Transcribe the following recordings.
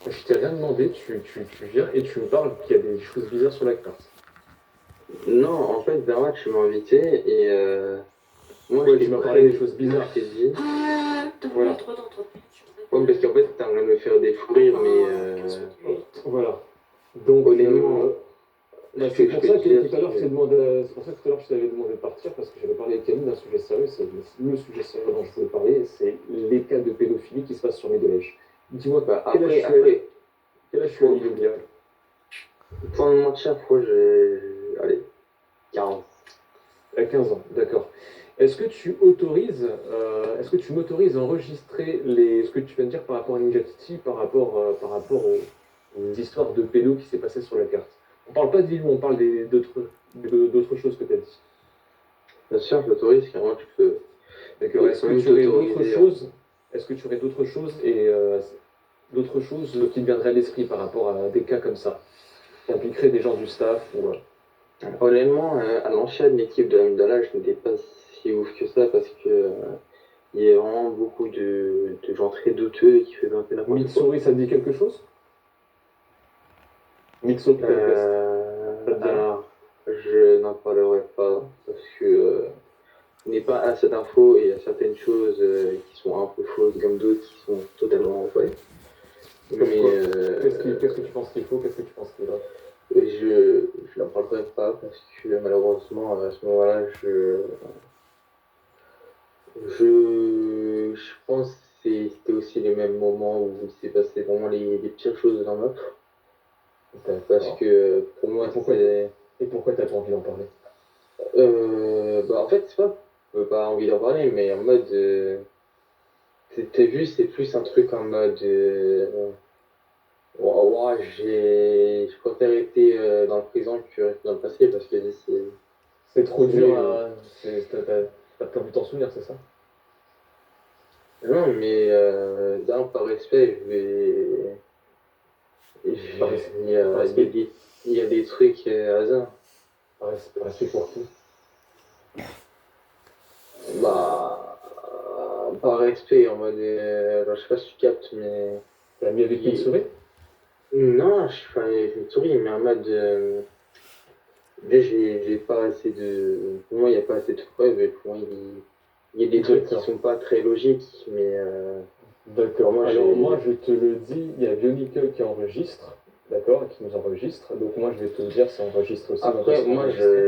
Je t'ai rien demandé, tu viens et tu me parles qu'il y a des choses bizarres sur la carte. Non, en fait, Zermatt, tu m'as invité et moi, je Ouais, t'ai tu m'as parlé des pré... choses moi, bizarres. je t'ai dit. Voilà. Ouais, parce qu'en fait, t'es en train de me faire des fous rires, mais Voilà. Donc, honnêtement, bah, ce c'est que je pour peux ça te que dire, tout à l'heure, c'est c'est pour ça que tout à l'heure, je t'avais demandé de partir parce que j'avais parlé avec Camille d'un sujet sérieux. C'est le sujet sérieux dont je voulais parler, c'est les cas de pédophilie qui se passent sur mes collèges. Dis-moi, bah, quel âge tu as, faut, Olivier? sans me mentir, allez, 40. À 15 ans, d'accord. Est-ce que tu m'autorises à enregistrer ce que tu viens de dire par rapport à Ninja Titi, par rapport aux histoires de pédos qui s'est passé sur la carte? On parle pas de Lilou, on parle d'autres choses que tu as dit. Bien sûr, je t'autorise, carrément, tu peux. D'accord. Faut même t'autoriser. Est-ce que tu aurais d'autres choses qui te viendraient à l'esprit par rapport à des cas comme ça, qui impliqueraient des gens du staff ou Honnêtement, à l'ancienne, l'équipe de Amidala, je n'étais pas si ouf que ça parce que il y a vraiment beaucoup de gens très douteux et qui faisaient un peu n'importe quoi. Mitsuri, ça te dit quelque chose? Mixo Pital Pest, ça te dit rien? Alors, je n'en parlerai pas parce que je n'ai pas assez d'infos et il y a certaines choses qui sont un peu fausses comme d'autres qui sont totalement vraies. Comme Mais quoi? Qu'est-ce que tu penses qu'il faut? Qu'est-ce que tu penses qu'il va? je n'en parlerai pas parce que malheureusement, à ce moment-là, je pense que c'était aussi les mêmes moments où il s'est passé vraiment les pires choses dans l'autre. Parce D'accord. que pour Et moi, pourquoi, c'est. et pourquoi t'as pas envie d'en parler? Bah, en fait, c'est pas. Je pas envie d'en parler, mais en mode. T'as vu, c'est plus un truc en mode. Ouais, je préfère rester dans le présent que rester dans le passé parce que C'est trop c'est dur nul. à. T'as pas envie de t'en souvenir, c'est ça? Non, mais d'un, par respect, Par, res- par respect, il y a des trucs hasard. par respect pour qui? Bah, par respect, en mode, genre, je sais pas si tu captes, mais T'es ami avec il- Mitsuri? non, je suis pas avec une souris, mais en mode, déjà, j'ai pas assez pour moi, il n'y a pas assez de preuves, et pour moi, il y a des trucs qui D'accord. sont pas très logiques, mais pour D'accord. moi, Alors moi, j'ai, je te le dis, il y a Bionicle qui enregistre, d'accord, et qui nous enregistre. Donc moi, je vais te le dire, ça enregistre aussi, donc ils après, sont moi, enregistrés.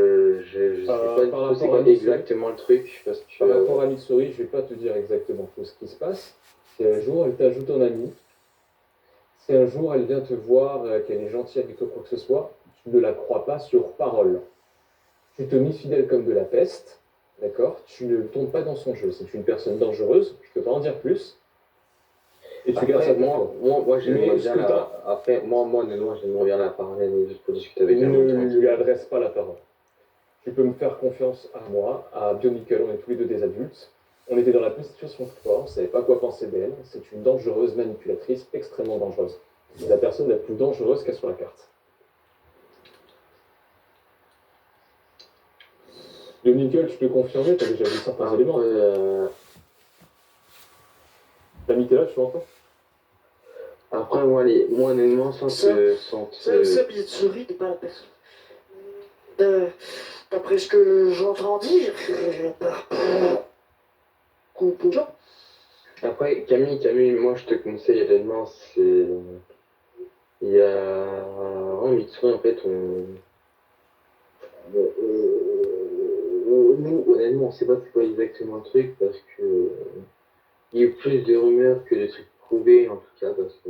je sais pas du Par tout c'est rapport à quoi Mitsuri, exactement le truc, parce par rapport que, à Mitsuri, je vais pas te dire exactement tout ce qui se passe. Si un jour elle t'ajoute en ami, si un jour elle vient te voir, qu'elle est gentille avec toi, quoi que ce soit, tu ne la crois pas sur parole. Tu te mis fidèle comme de la peste, d'accord? Tu ne tombes pas dans son jeu. C'est une personne dangereuse, je ne peux pas en dire plus, et tu gardes ça après, pour toi. moi, j'aimerais Mais ce bien que tu as, après, moi, honnêtement, j'aimerais bien la parler juste pour discuter avec elle, moi, ne lui tranquille. adresse pas la parole. Tu peux me faire confiance à moi, à Bionicle, on est tous les deux des adultes. On était dans la même situation que toi, on ne savait pas quoi penser d'elle. C'est une dangereuse manipulatrice, extrêmement dangereuse. C'est la personne la plus dangereuse qu'il y a sur la carte. Bionicle, tu peux confirmer, tu as déjà vu certains Après, éléments. T'as mis tes là, tu m'entends? moi, moi, honnêtement, Ça, Mitsuri n'est pas la personne. Euh, D'après ce que j'entends dire, beaucoup de gens. après, Camille, moi, je te conseille réellement, il y a, en Mitsui, en fait, nous, honnêtement, on sait pas c'est quoi exactement le truc, parce que, il y a eu plus de rumeurs que de trucs prouvés, en tout cas, parce que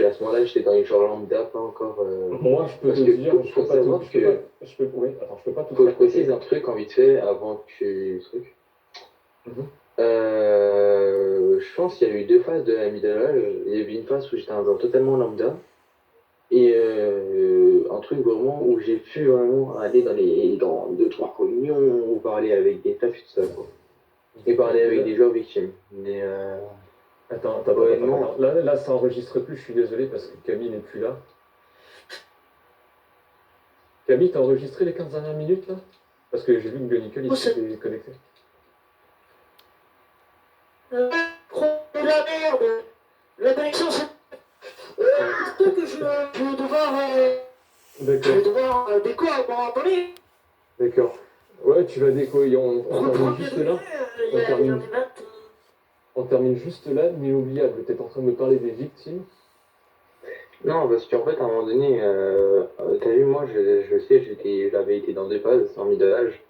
à ce moment-là, j'étais dans les genres lambda, pas encore, Moi, je peux te parce que dire, je peux faut pas tout, savoir que, oui, attends, je peux pas tout te faut que je précise raconter. un truc en vite fait, avant que tu, truc. Mhm. Je pense qu'il y a eu deux phases de Amidala. Il y avait une phase où j'étais un joueur totalement lambda et un truc vraiment où j'ai pu vraiment aller dans deux, trois réunions ou parler avec des tafs et tout ça, quoi. Et parler avec des joueurs victimes. Mais honnêtement, Attends. Là, ça enregistre plus, je suis désolé parce que Camille n'est plus là. Camille, t'as enregistré les 15 dernières minutes, là? Parce que j'ai vu que Bionicle, il Vous s'est c'est déconnecté. la merde. La connexion, c'est je vais devoir, déco à un moment donné. D'accord. Ouais, tu vas décoller. On termine juste là. Il y en a des maths. On termine juste là, l'inoubliable. Tu es en train de me parler des victimes. Non, parce qu'en fait, à un moment donné, t'as vu, moi, je sais, j'avais été dans des phases en middle âge.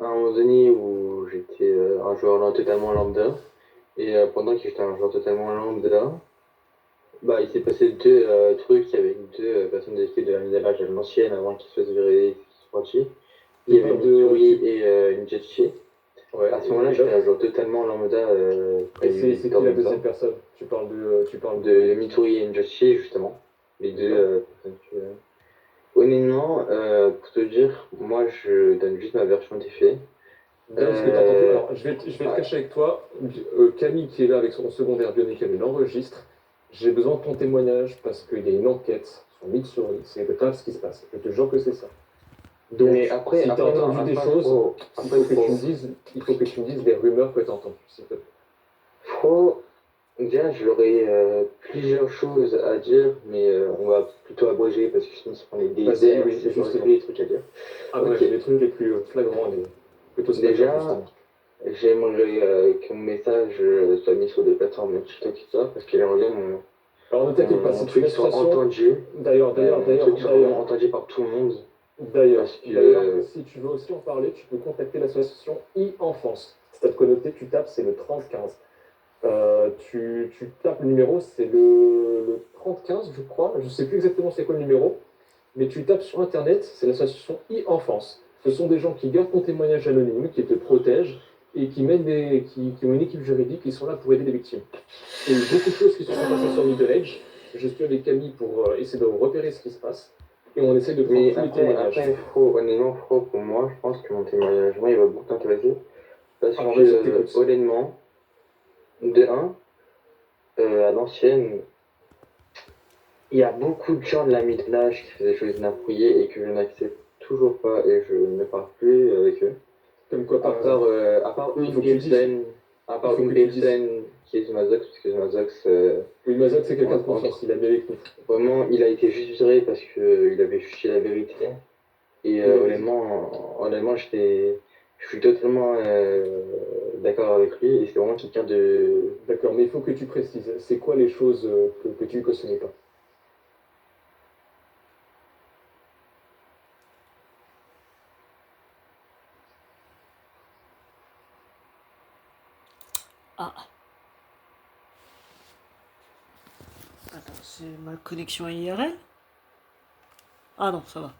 À un moment donné où j'étais un joueur totalement lambda, et pendant que j'étais un joueur totalement lambda, bah, il s'est passé deux trucs avec deux personnes de l'équipe de la middle âge à l'ancienne avant qu'ils se fassent virer, qu'ils soient partis. Il y avait Mituri et une Jetchi. Ouais. À ce moment-là, j'étais un joueur totalement lambda. Et c'est qui la deuxième personne? Tu parles de Mituri et Njoshi, justement. Les deux personnes que... Honnêtement, pour te dire, moi je donne juste ma version des faits. Donne ce que t'as entendu. Alors, je vais te cacher avec toi. Camille, qui est là avec son secondaire biomécanique, il enregistre. J'ai besoin de ton témoignage parce qu'il y a une enquête sur Mitsuri. C'est grave ce qui se passe. Je te jure que c'est ça. Donc, mais après, si tu as entendu des choses, il faut que tu me dises des rumeurs que tu as entendues, s'il te plaît. Déjà, j'aurais plusieurs choses à dire, mais on va plutôt abréger parce que sinon ça prend des heures, oui, c'est justement. des trucs à dire. Ah ouais, les trucs les plus flagrants, les plutôt déjà, justement. J'aimerais que mon message soit mis sur des plateformes TikTok et ça, parce que j'aimerais bien alors ne t'inquiète pas, mon si tu truc laisses soit entendu. D'ailleurs, Entendu par tout le monde. D'ailleurs, si tu veux aussi en parler, tu peux contacter l'association e-enfance. Si tu as de connoté, tu tapes, c'est le 3015. Tu tapes le numéro, c'est le 3015, je crois. Je ne sais plus exactement c'est quoi le numéro, mais tu tapes sur Internet, c'est l'association e-enfance. Ce sont des gens qui gardent ton témoignage anonyme, qui te protègent et qui ont une équipe juridique qui sont là pour aider les victimes. Il y a eu beaucoup de choses qui se sont passées sur Middle Age. Je suis avec Camille pour essayer de repérer ce qui se passe. Et on essaie de prendre tous les témoignages. Après, honnêtement, pour moi, je pense que mon témoignage, il va beaucoup t'intéresser. Parce alors, que, honnêtement, de 1, à l'ancienne, il y a beaucoup de gens de la middle âge qui font des choses inappropriées et que je n'accepte toujours pas et je ne parle plus avec eux. Comme quoi, à part une personne qui est Zumazox, parce que Zumazox... oui, Mazox, c'est quelqu'un de confiance, il a bien avec nous. Vraiment, il a été juste viré parce qu'il avait justifié la vérité. Et honnêtement, je suis totalement d'accord avec lui et c'est vraiment quelqu'un de... D'accord, mais il faut que tu précises. C'est quoi les choses que tu ne cautionnais pas? Ah. Attends, c'est ma connexion IRL? Ah non, ça va.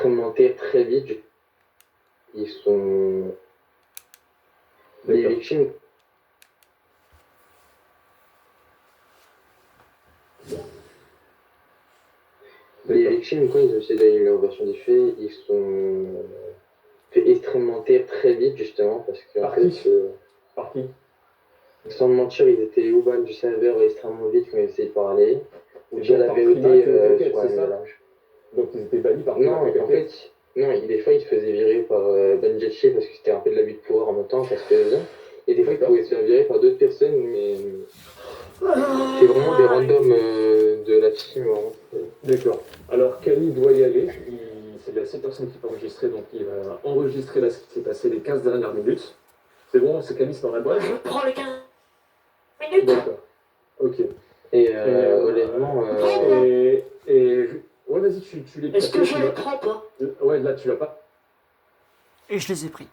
Remonter très vite. Ils sont... Les victimes. Les victimes, quand ils ont essayé d'aller leur version des faits, ils sont fait extrêmement taire très vite, justement, parce que Par qui sans mentir, ils étaient au ban du serveur extrêmement vite quand ils essayaient de parler, ou dire la vérité sur un village. Donc ils étaient bannis par non, en fait, non, des fois ils se faisaient virer par Banjachi parce que c'était un peu de l'abus de pouvoir en même temps, parce que et des fois ils pouvaient se faire virer par d'autres personnes, mais c'est vraiment des randoms de la team. D'accord. Alors Camille doit y aller. C'est la seule personne qui peut enregistrer, donc il va enregistrer là ce qui s'est passé les 15 dernières minutes. C'est bon, c'est Camille, c'est dans la boîte. Je prends les 15 minutes. D'accord. Ok. Et honnêtement. Ouais, vas-y, tu les prends. Est-ce que je les prends pas? Ouais, là tu l'as pas. Et je les ai pris.